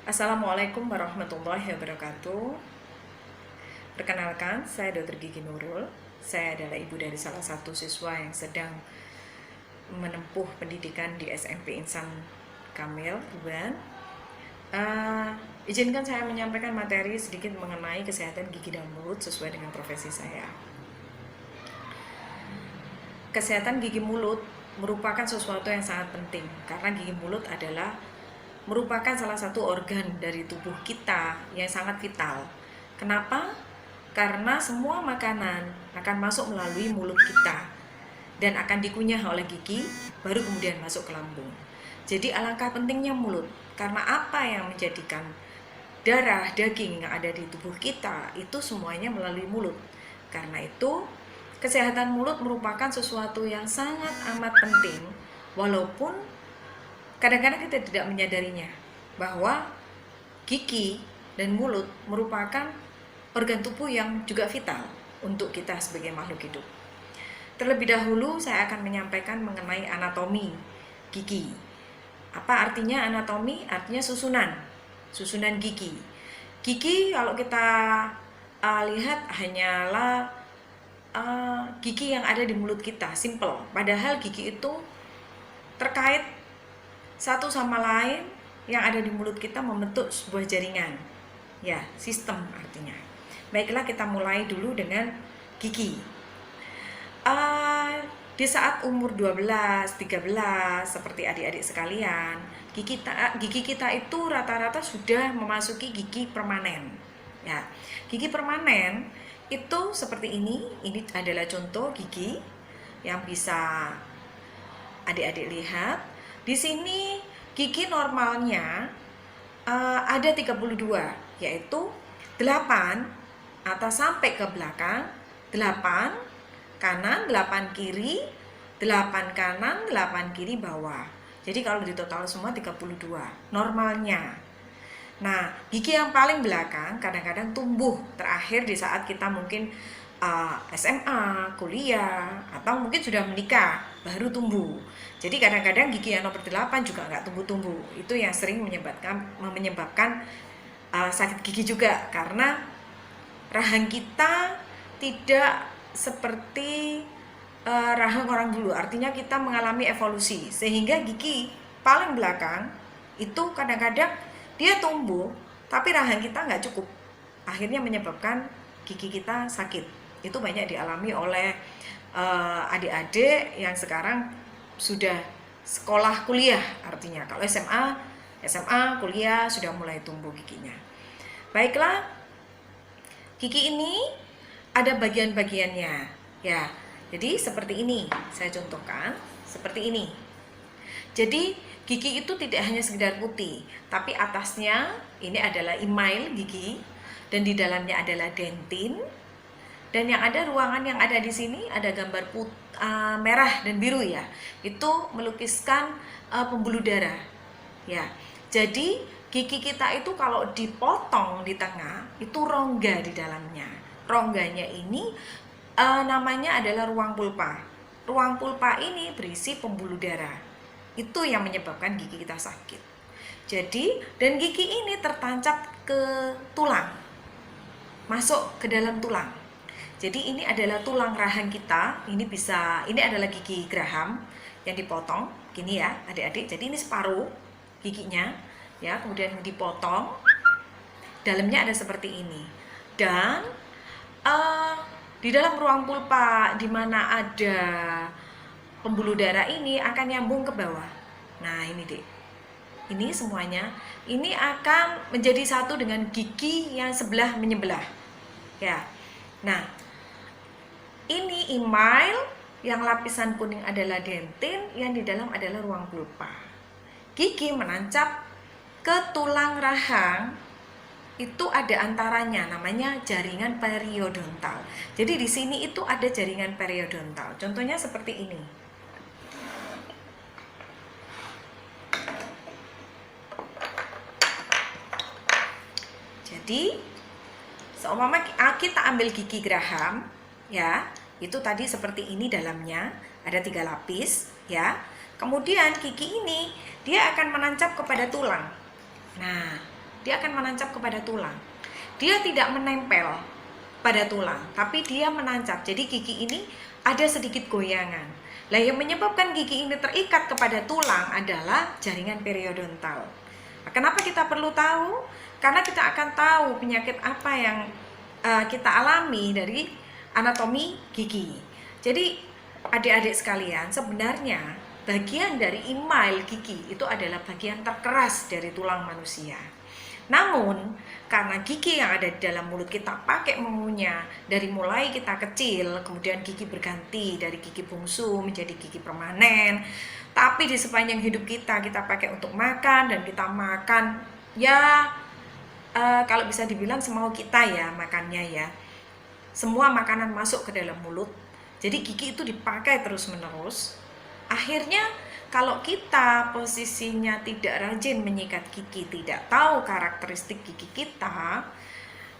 Assalamualaikum warahmatullahi wabarakatuh. Perkenalkan, saya Dr. Gigi Nurul. Saya adalah ibu dari salah satu siswa yang sedang menempuh pendidikan di SMP Insan Kamil, Tuban. Izinkan saya menyampaikan materi sedikit mengenai kesehatan gigi dan mulut sesuai dengan profesi saya. Kesehatan gigi mulut merupakan sesuatu yang sangat penting karena gigi mulut adalah merupakan salah satu organ dari tubuh kita yang sangat vital. Kenapa? Karena semua makanan akan masuk melalui mulut kita dan akan dikunyah oleh gigi, baru kemudian masuk ke lambung. Jadi alangkah pentingnya mulut, karena apa yang menjadikan darah, daging yang ada di tubuh kita itu semuanya melalui mulut. Karena itu, kesehatan mulut merupakan sesuatu yang sangat amat penting, walaupun kadang-kadang kita tidak menyadarinya bahwa gigi dan mulut merupakan organ tubuh yang juga vital untuk kita sebagai makhluk hidup. Terlebih dahulu saya akan menyampaikan mengenai anatomi gigi. Apa artinya anatomi? Artinya susunan gigi. Gigi kalau kita lihat hanyalah gigi yang ada di mulut kita, simple. Padahal gigi itu terkait satu sama lain yang ada di mulut kita membentuk sebuah jaringan. Ya, sistem artinya. Baiklah, kita mulai dulu dengan gigi. Di saat umur 12, 13, seperti adik-adik sekalian, gigi kita itu rata-rata sudah memasuki gigi permanen. Ya, gigi permanen itu seperti ini. Ini adalah contoh gigi yang bisa adik-adik lihat. Di sini gigi normalnya ada 32, yaitu 8 atas sampai ke belakang, 8 kanan, 8 kiri, 8 kanan, 8 kiri bawah. Jadi kalau di total semua 32 normalnya. Nah, gigi yang paling belakang kadang-kadang tumbuh terakhir di saat kita mungkin SMA, kuliah, atau mungkin sudah menikah, baru tumbuh. Jadi kadang-kadang gigi yang nomor 8 juga nggak tumbuh-tumbuh. Itu yang sering menyebabkan sakit gigi juga, karena rahang kita tidak seperti rahang orang dulu. Artinya kita mengalami evolusi, sehingga gigi paling belakang itu kadang-kadang dia tumbuh, tapi rahang kita nggak cukup. Akhirnya menyebabkan gigi kita sakit. Itu banyak dialami oleh adik-adik yang sekarang sudah sekolah kuliah. Artinya kalau SMA, kuliah sudah mulai tumbuh giginya. Baiklah, gigi ini ada bagian-bagiannya. Ya, jadi seperti ini. Saya contohkan seperti ini. Jadi gigi itu tidak hanya sekedar putih, tapi atasnya ini adalah email gigi dan di dalamnya adalah dentin. Dan yang ada ruangan yang ada di sini ada gambar merah dan biru ya. Itu melukiskan pembuluh darah. Ya. Jadi gigi kita itu kalau dipotong di tengah itu rongga di dalamnya. Rongganya ini namanya adalah ruang pulpa. Ruang pulpa ini berisi pembuluh darah. Itu yang menyebabkan gigi kita sakit. Jadi, dan gigi ini tertancap ke tulang. Masuk ke dalam tulang. Jadi ini adalah tulang rahang kita. Ini adalah gigi geraham yang dipotong gini ya, adik-adik. Jadi ini separuh giginya ya, kemudian dipotong. Dalamnya ada seperti ini. Dan di dalam ruang pulpa di mana ada pembuluh darah ini akan nyambung ke bawah. Nah, ini Dek. Ini semuanya ini akan menjadi satu dengan gigi yang sebelah menyebelah. Ya. Nah, ini email, yang lapisan kuning adalah dentin, yang di dalam adalah ruang pulpa. Gigi menancap ke tulang rahang, itu ada antaranya, namanya jaringan periodontal. Jadi di sini itu ada jaringan periodontal. Contohnya seperti ini. Jadi seumpama kita ambil gigi geraham, ya, itu tadi seperti ini dalamnya, ada 3 lapis, ya. Kemudian gigi ini dia akan menancap kepada tulang. Nah, dia akan menancap kepada tulang. Dia tidak menempel pada tulang, tapi dia menancap. Jadi gigi ini ada sedikit goyangan. Lah yang menyebabkan gigi ini terikat kepada tulang adalah jaringan periodontal. Kenapa kita perlu tahu? Karena kita akan tahu penyakit apa yang kita alami dari anatomi gigi. Jadi adik-adik sekalian, sebenarnya bagian dari email gigi itu adalah bagian terkeras dari tulang manusia. Namun, karena gigi yang ada di dalam mulut kita pakai mengunyah dari mulai kita kecil, kemudian gigi berganti dari gigi bungsu menjadi gigi permanen. Tapi di sepanjang hidup kita pakai untuk makan, dan kita makan ya kalau bisa dibilang semau kita ya makannya ya. Semua makanan masuk ke dalam mulut. Jadi gigi itu dipakai terus-menerus. Akhirnya kalau kita posisinya tidak rajin menyikat gigi, tidak tahu karakteristik gigi kita,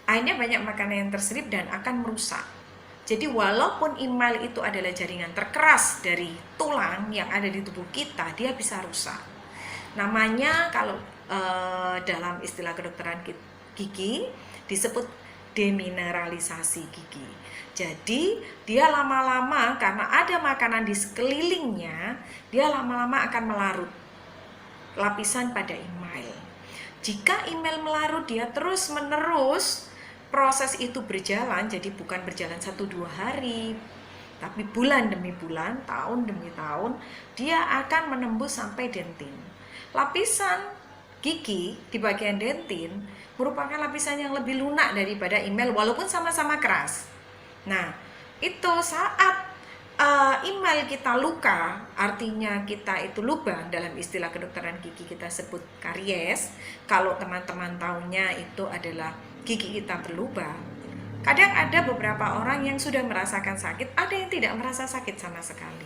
akhirnya banyak makanan yang terselip dan akan merusak. Jadi walaupun email itu adalah jaringan terkeras dari tulang yang ada di tubuh kita, dia bisa rusak. Namanya kalau dalam istilah kedokteran gigi disebut demineralisasi gigi. Jadi dia lama-lama karena ada makanan di sekelilingnya, dia lama-lama akan melarut lapisan pada email. Jika email melarut, dia terus-menerus proses itu berjalan, jadi bukan berjalan 1-2 hari, tapi bulan demi bulan, tahun demi tahun, dia akan menembus sampai dentin. Lapisan gigi di bagian dentin merupakan lapisan yang lebih lunak daripada email walaupun sama-sama keras. Nah, itu saat email kita luka, artinya kita itu lubang, dalam istilah kedokteran gigi kita sebut karies. Kalau teman-teman tahunya itu adalah gigi kita berlubang. Kadang ada beberapa orang yang sudah merasakan sakit, ada yang tidak merasa sakit sama sekali.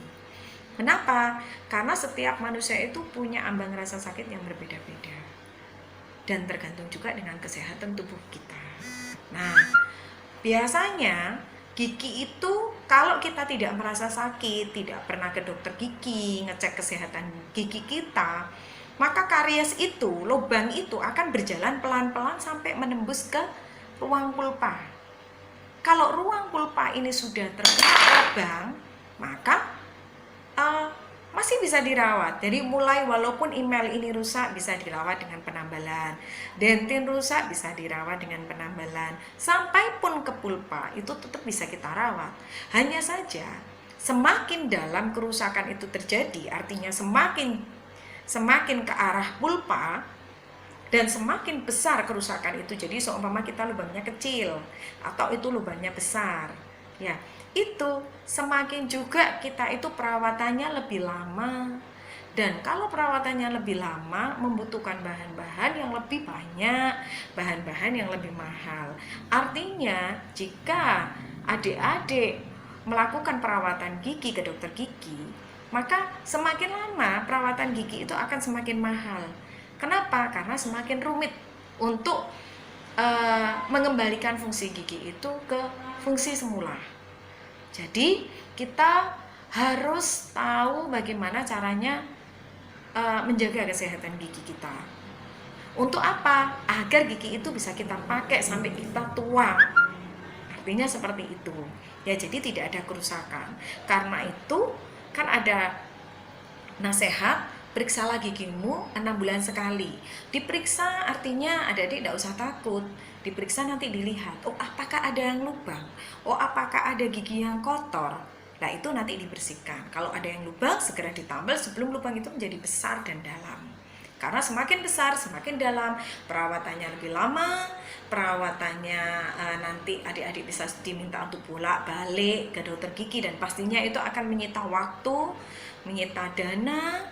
Kenapa? Karena setiap manusia itu punya ambang rasa sakit yang berbeda-beda, dan tergantung juga dengan kesehatan tubuh kita. Nah, biasanya gigi itu kalau kita tidak merasa sakit, tidak pernah ke dokter gigi, ngecek kesehatan gigi kita, maka karies itu, lubang itu akan berjalan pelan-pelan sampai menembus ke ruang pulpa. Kalau ruang pulpa ini sudah terkena lubang, maka masih bisa dirawat. Jadi mulai walaupun email ini rusak bisa dirawat dengan penambalan, dentin rusak bisa dirawat dengan penambalan, sampai pun ke pulpa itu tetap bisa kita rawat. Hanya saja semakin dalam kerusakan itu terjadi, artinya semakin ke arah pulpa dan semakin besar kerusakan itu. Jadi seumpama kita lubangnya kecil atau itu lubangnya besar, ya itu semakin juga kita itu perawatannya lebih lama. Dan kalau perawatannya lebih lama membutuhkan bahan-bahan yang lebih banyak, bahan-bahan yang lebih mahal. Artinya jika adik-adik melakukan perawatan gigi ke dokter gigi, maka semakin lama perawatan gigi itu akan semakin mahal. Kenapa? Karena semakin rumit untuk mengembalikan fungsi gigi itu ke fungsi semula. Jadi kita harus tahu bagaimana caranya menjaga kesehatan gigi kita. Untuk apa? Agar gigi itu bisa kita pakai sampai kita tua. Artinya seperti itu. Ya, jadi tidak ada kerusakan. Karena itu kan ada nasihat, periksalah gigimu 6 bulan sekali. Diperiksa artinya adik-adik tidak usah takut. Diperiksa nanti dilihat, oh apakah ada yang lubang, oh apakah ada gigi yang kotor. Nah itu nanti dibersihkan. Kalau ada yang lubang segera ditambal sebelum lubang itu menjadi besar dan dalam. Karena semakin besar semakin dalam, perawatannya lebih lama, perawatannya nanti adik-adik bisa diminta untuk bolak-balik ke dokter gigi, dan pastinya itu akan menyita waktu, menyita dana,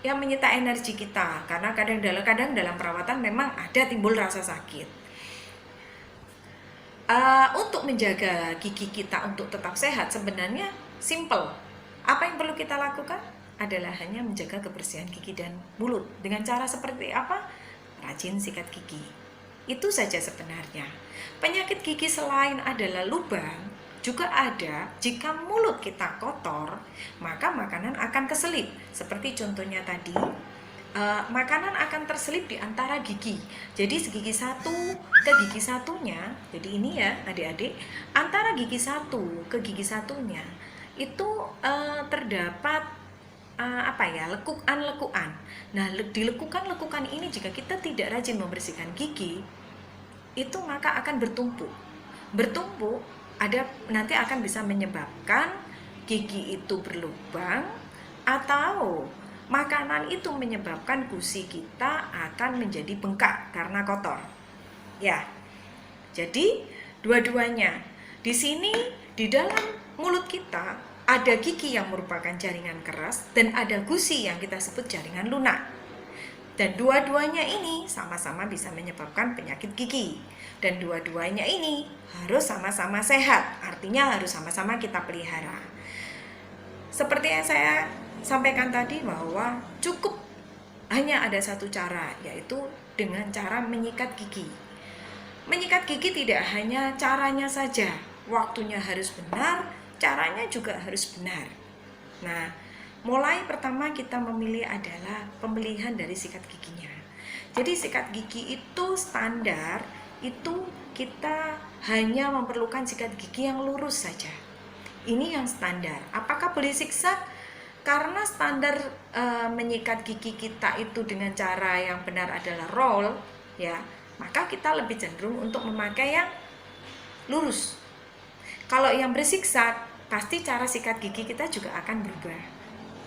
yang menyita energi kita. Karena kadang dalam perawatan memang ada timbul rasa sakit. Untuk menjaga gigi kita untuk tetap sehat sebenarnya simple. Apa yang perlu kita lakukan adalah hanya menjaga kebersihan gigi dan mulut. Dengan cara seperti apa? Rajin sikat gigi. Itu saja sebenarnya. Penyakit gigi selain adalah lubang, juga ada jika mulut kita kotor, maka makanan akan keselip. Seperti contohnya tadi, makanan akan terselip di antara gigi. Jadi gigi satu ke gigi satunya, jadi ini ya adik-adik, antara gigi satu ke gigi satunya itu terdapat lekukan-lekukan. Nah, di lekukan-lekukan ini jika kita tidak rajin membersihkan gigi, itu maka akan bertumpuk. Bertumpuk nanti akan bisa menyebabkan gigi itu berlubang, atau makanan itu menyebabkan gusi kita akan menjadi bengkak karena kotor. Ya. Jadi dua-duanya. Di sini di dalam mulut kita ada gigi yang merupakan jaringan keras dan ada gusi yang kita sebut jaringan lunak. Dan dua-duanya ini sama-sama bisa menyebabkan penyakit gigi. Dan dua-duanya ini harus sama-sama sehat, artinya harus sama-sama kita pelihara. Seperti yang saya sampaikan tadi bahwa cukup hanya ada satu cara, yaitu dengan cara menyikat gigi. Menyikat gigi tidak hanya caranya saja, waktunya harus benar, caranya juga harus benar. Nah, mulai pertama kita memilih adalah pemilihan dari sikat giginya. Jadi sikat gigi itu standar, itu kita hanya memerlukan sikat gigi yang lurus saja. Ini yang standar. Apakah boleh zigzag? Karena standar menyikat gigi kita itu dengan cara yang benar adalah roll, ya, maka kita lebih cenderung untuk memakai yang lurus. Kalau yang berzigzag, pasti cara sikat gigi kita juga akan berubah.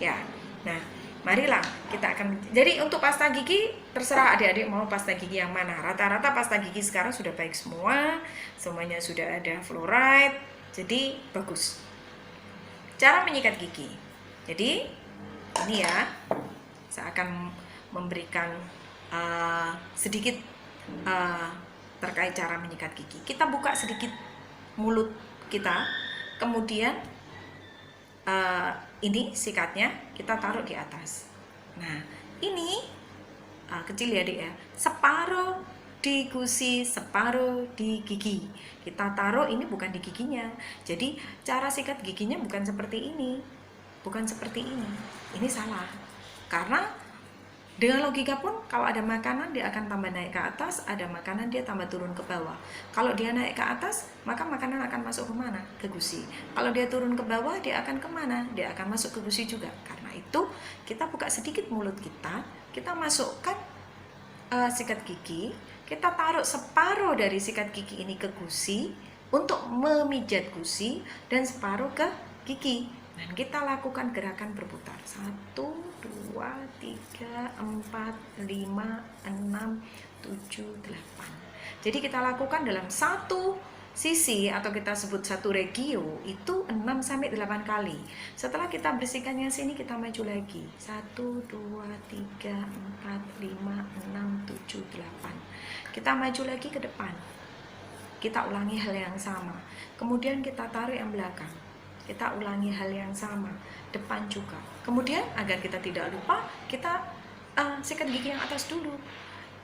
Ya. Nah, marilah kita akan, jadi untuk pasta gigi terserah adik-adik mau pasta gigi yang mana. Rata-rata pasta gigi sekarang sudah baik semua, semuanya sudah ada fluoride, jadi bagus. Cara menyikat gigi. Jadi ini ya, saya akan memberikan sedikit terkait cara menyikat gigi. Kita buka sedikit mulut kita, kemudian ini sikatnya kita taruh di atas. Nah, ini kecil ya adik ya, separuh di gusi, separuh di gigi. Kita taruh ini bukan di giginya. Jadi cara sikat giginya bukan seperti ini, bukan seperti ini. Ini salah. Karena dengan logika pun kalau ada makanan dia akan tambah naik ke atas, ada makanan dia tambah turun ke bawah. Kalau dia naik ke atas, maka makanan akan masuk ke mana? Ke gusi. Kalau dia turun ke bawah, dia akan kemana? Dia akan masuk ke gusi juga. Karena itu kita buka sedikit mulut kita masukkan sikat gigi, kita taruh separuh dari sikat gigi ini ke gusi untuk memijat gusi dan separuh ke gigi. Dan kita lakukan gerakan berputar 1, 2, 3, 4, 5, 6, 7, 8. Jadi kita lakukan dalam satu sisi atau kita sebut satu regio itu 6-8 kali. Setelah kita bersihkan yang sini, kita maju lagi 1, 2, 3, 4, 5, 6, 7, 8. Kita maju lagi ke depan, kita ulangi hal yang sama. Kemudian kita tarik yang belakang, kita ulangi hal yang sama, depan juga. Kemudian agar kita tidak lupa, kita sikat gigi yang atas dulu.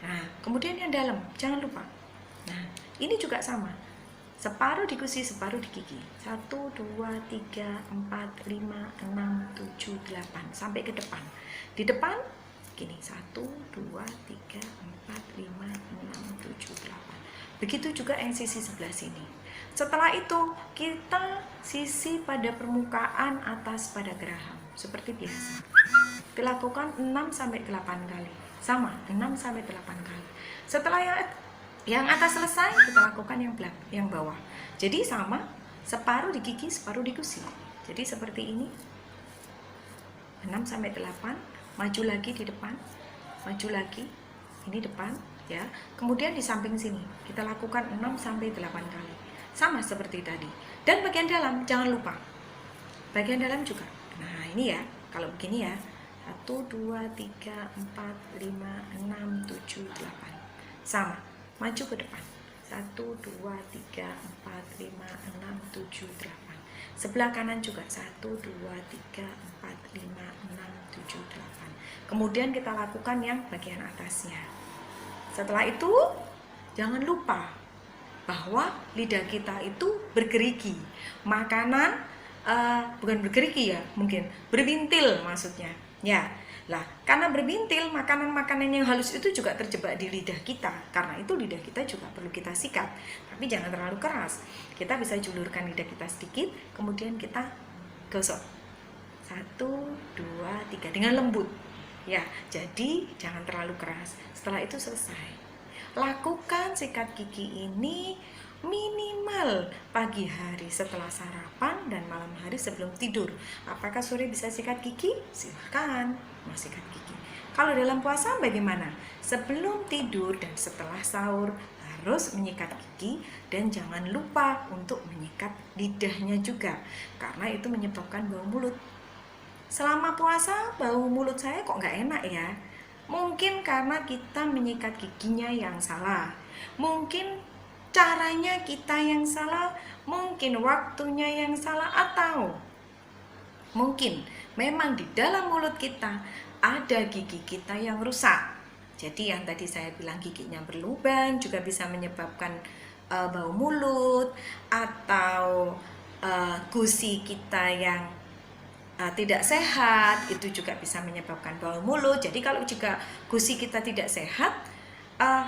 Nah, kemudian yang dalam, jangan lupa. Nah, ini juga sama. Separuh di gusi, separuh di gigi. 1, 2, 3, 4, 5, 6, 7, 8. Sampai ke depan. Di depan, gini. 1, 2, 3, 4, 5, 6, 7, 8. Begitu juga yang sisi sebelah sini. Setelah itu kita sisi pada permukaan atas pada geraham seperti biasa. Dilakukan 6-8 kali. Sama, 6-8 kali. Setelah yang atas selesai, kita lakukan yang bawah. Jadi sama, separuh di gigi, separuh di gusi. Jadi seperti ini. 6-8, maju lagi di depan, maju lagi. Ini depan, ya. Kemudian di samping sini, kita lakukan 6-8 kali. Sama seperti tadi. Dan bagian dalam jangan lupa, bagian dalam juga. Nah ini ya, kalau begini ya, 1, 2, 3, 4, 5, 6, 7, 8. Sama, maju ke depan, 1, 2, 3, 4, 5, 6, 7, 8. Sebelah kanan juga 1, 2, 3, 4, 5, 6, 7, 8. Kemudian kita lakukan yang bagian atasnya. Setelah itu jangan lupa bahwa lidah kita itu bergerigi. Makanan bukan bergerigi ya, mungkin berbintil maksudnya. Ya, Lah, karena berbintil, makanan-makanan yang halus itu juga terjebak di lidah kita. Karena itu lidah kita juga perlu kita sikat. Tapi jangan terlalu keras. Kita bisa julurkan lidah kita sedikit, kemudian kita gosok. 1, 2, 3 dengan lembut. Ya, jadi jangan terlalu keras. Setelah itu selesai. Lakukan sikat gigi ini minimal pagi hari setelah sarapan dan malam hari sebelum tidur. Apakah sore bisa sikat gigi? Silahkan mau sikat gigi. Kalau dalam puasa bagaimana? Sebelum tidur dan setelah sahur harus menyikat gigi, dan jangan lupa untuk menyikat lidahnya juga, karena itu menyebabkan bau mulut. Selama puasa bau mulut saya kok nggak enak ya? Mungkin karena kita menyikat giginya yang salah, mungkin caranya kita yang salah, mungkin waktunya yang salah, atau mungkin memang di dalam mulut kita ada gigi kita yang rusak. Jadi yang tadi saya bilang giginya berlubang juga bisa menyebabkan bau mulut, atau gusi kita yang tidak sehat itu juga bisa menyebabkan bau mulut. Jadi kalau jika gusi kita tidak sehat,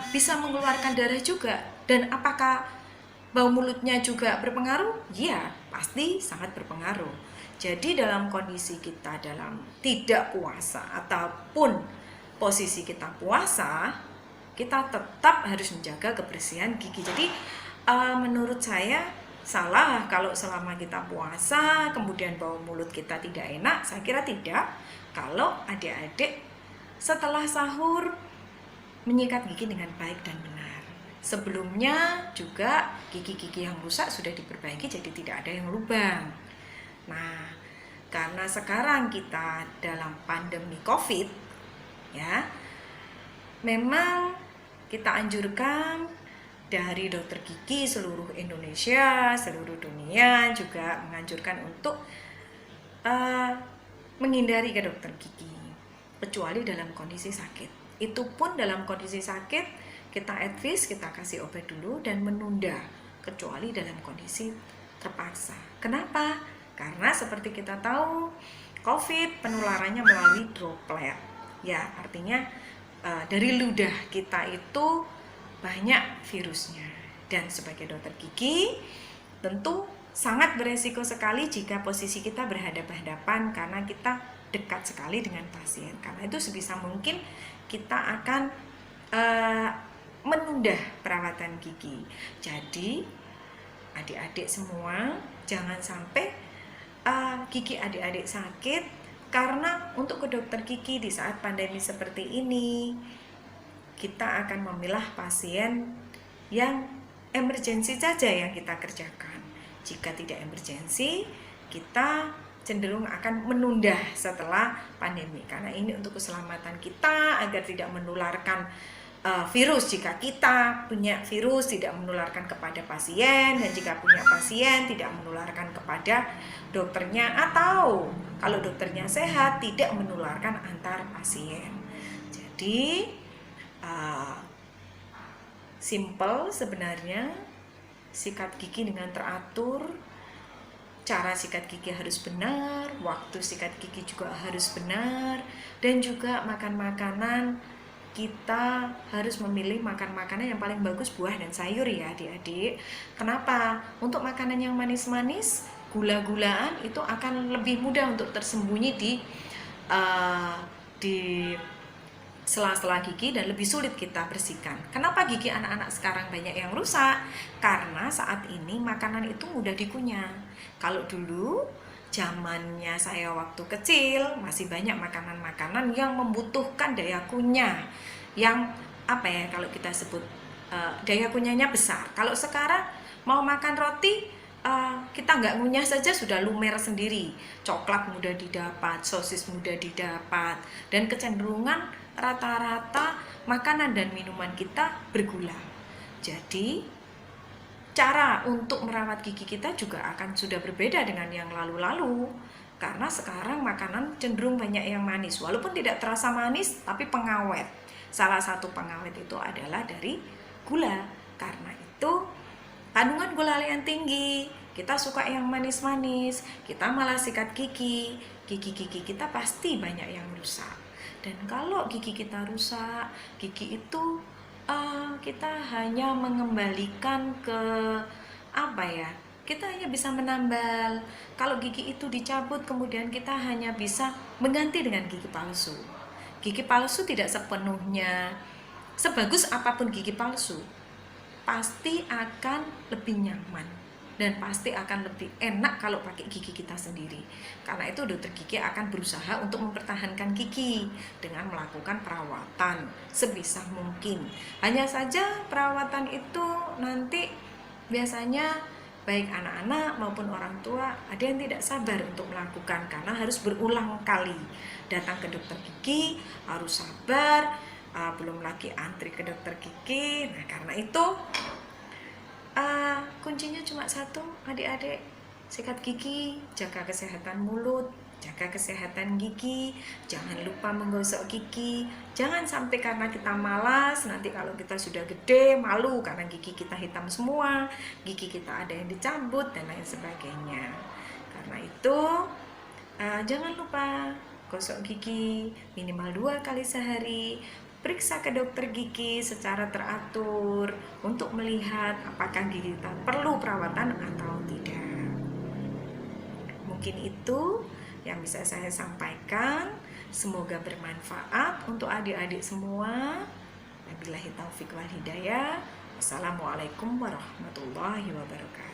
bisa mengeluarkan darah juga. Dan apakah bau mulutnya juga berpengaruh? Ya, pasti sangat berpengaruh. Jadi dalam kondisi kita dalam tidak puasa ataupun posisi kita puasa, kita tetap harus menjaga kebersihan gigi. Jadi menurut saya salah kalau selama kita puasa kemudian bau mulut kita tidak enak. Saya kira tidak. Kalau adik-adik setelah sahur menyikat gigi dengan baik dan benar. Sebelumnya juga gigi-gigi yang rusak sudah diperbaiki, jadi tidak ada yang lubang. Nah, karena sekarang kita dalam pandemi COVID, ya, memang kita anjurkan dari dokter gigi seluruh Indonesia, seluruh dunia juga menganjurkan untuk menghindari ke dokter gigi, kecuali dalam kondisi sakit. Itu pun dalam kondisi sakit kita advise, kita kasih obat dulu dan menunda, kecuali dalam kondisi terpaksa. Kenapa? Karena seperti kita tahu, COVID penularannya melalui droplet. Ya, artinya dari ludah kita itu banyak virusnya. Dan sebagai dokter gigi tentu sangat beresiko sekali jika posisi kita berhadapan-hadapan, karena kita dekat sekali dengan pasien. Karena itu sebisa mungkin kita akan menunda perawatan gigi. Jadi adik-adik semua jangan sampai gigi adik-adik sakit karena untuk ke dokter gigi di saat pandemi seperti ini. Kita akan memilah pasien yang emergensi saja yang kita kerjakan. Jika tidak emergensi, kita cenderung akan menunda setelah pandemi, karena ini untuk keselamatan kita agar tidak menularkan virus. Jika kita punya virus, tidak menularkan kepada pasien, dan jika punya pasien tidak menularkan kepada dokternya, atau kalau dokternya sehat tidak menularkan antar pasien. Jadi simple sebenarnya, sikat gigi dengan teratur, cara sikat gigi harus benar, waktu sikat gigi juga harus benar, dan juga makan makanan, kita harus memilih makan makanan yang paling bagus, buah dan sayur ya adik-adik. Kenapa? Untuk makanan yang manis-manis, gula-gulaan itu akan lebih mudah untuk tersembunyi di sela-sela gigi dan lebih sulit kita bersihkan. Kenapa gigi anak-anak sekarang banyak yang rusak? Karena saat ini makanan itu mudah dikunyah. Kalau dulu zamannya saya waktu kecil masih banyak makanan-makanan yang membutuhkan daya kunyah, yang kalau kita sebut daya kunyahnya besar. Kalau sekarang mau makan roti, kita nggak ngunyah saja sudah lumer sendiri. Coklat mudah didapat, sosis mudah didapat, dan kecenderungan rata-rata makanan dan minuman kita bergula. Jadi cara untuk merawat gigi kita juga akan sudah berbeda dengan yang lalu-lalu, karena sekarang makanan cenderung banyak yang manis, walaupun tidak terasa manis tapi pengawet. Salah satu pengawet itu adalah dari gula. Karena itu kandungan gula yang tinggi, kita suka yang manis-manis, kita malah sikat gigi kita pasti banyak yang rusak. Dan kalau gigi kita rusak, gigi itu kita hanya mengembalikan ke apa ya? Kita hanya bisa menambal. Kalau gigi itu dicabut, kemudian kita hanya bisa mengganti dengan gigi palsu. Gigi palsu tidak sepenuhnya sebagus apapun gigi palsu, pasti akan lebih nyaman dan pasti akan lebih enak kalau pakai gigi kita sendiri. Karena itu dokter gigi akan berusaha untuk mempertahankan gigi dengan melakukan perawatan sebisa mungkin. Hanya saja perawatan itu nanti biasanya baik anak-anak maupun orang tua ada yang tidak sabar untuk melakukan karena harus berulang kali datang ke dokter gigi, harus sabar, belum lagi antri ke dokter gigi. Nah, karena itu kuncinya cuma satu, adik-adik: sikat gigi, jaga kesehatan mulut, jaga kesehatan gigi, jangan lupa menggosok gigi. Jangan sampai karena kita malas, nanti kalau kita sudah gede malu karena gigi kita hitam semua, gigi kita ada yang dicabut dan lain sebagainya. Karena itu jangan lupa gosok gigi minimal 2 kali sehari. Periksa ke dokter gigi secara teratur untuk melihat apakah gigi kita perlu perawatan atau tidak. Mungkin itu yang bisa saya sampaikan. Semoga bermanfaat untuk adik-adik semua. Wabillahi taufik wal hidayah. Wassalamualaikum warahmatullahi wabarakatuh.